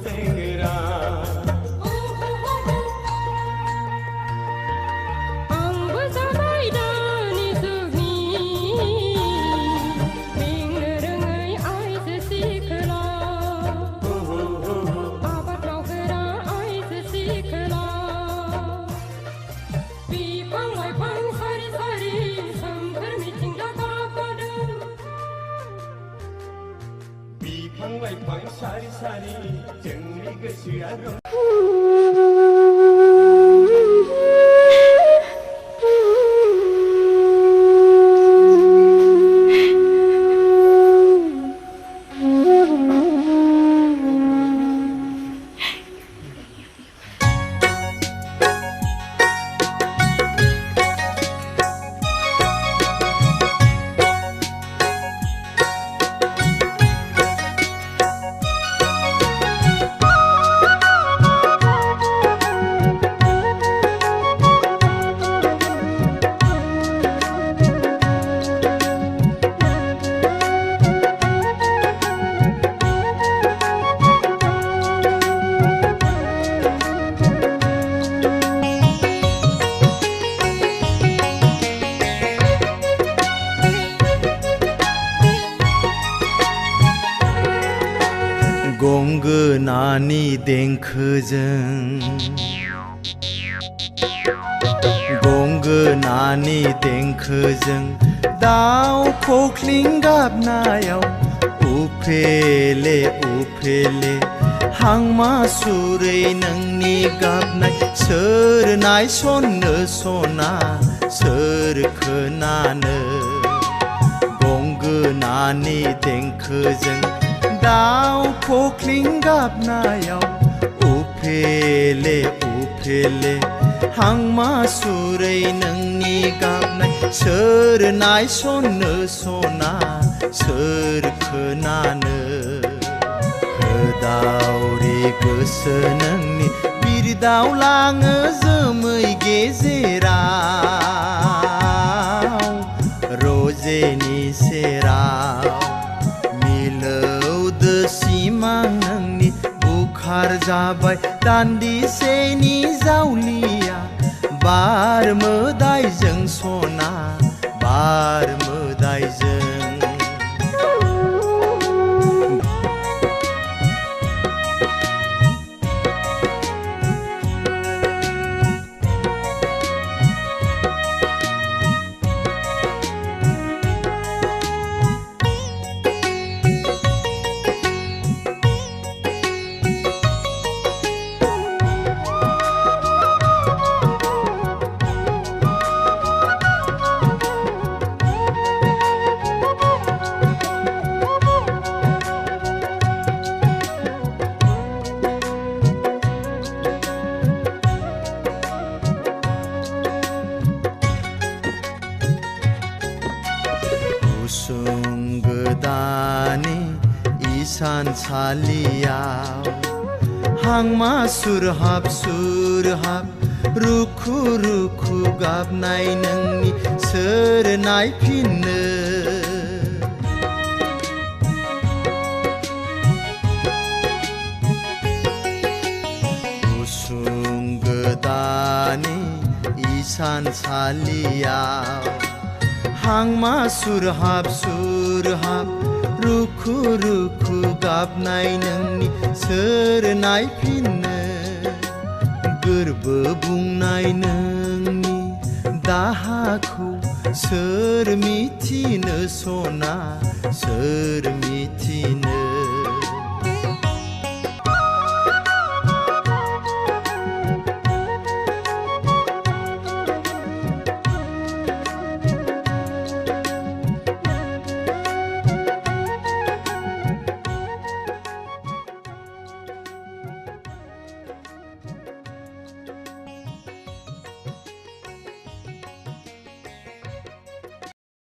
सेंग्रा आंबो जाबाय दानि जुगनि बेंनो रोङै आइजो सिख्ला आबाद मावग्रा आइजो सिख्ला बिफां लाइफां सारि सारि सोमखोर मिथिंगा गाबगादों बिफां लाइफां सारि सारि जोंनि गोसोआ गंगोनानि देंखोजों गंगोनानि देंखोजों दाउ खख्लिं गाबनायाव उफेले उफेले हांमा सुरै नोंनि गाबनाय सोर नायसननो सना सोर खोनानो गंगोनानि देंखोजों दाउ खख्लिं गाबनायाव उफेले उफेले हांमा सुरै नोंनि गाबनाय सोर नायसननो सना सोर खोनानो होदावरि गोसो नोंनि बिरदावलाङो जोमै गेजेराव रजेनि सेराव सिमां नोंनि बुखार जाबाय दान्दिसेनि जावलिया बार मोदायजों सना बार मोदायजों गोदानि इसानसालियाव हांमा सुरहाब रुखु रुखु गाबनाय नोंनि सोर नायफिननो गुसुं गोदानि इसानसालियाव हांमा सुरहाब रुखु रुखु गाबनाय नोंनि सोर नायफिननो गोरबो बुंनाय नोंनि दाहाखौ सोर मिथिनो सना सोर मिथिनो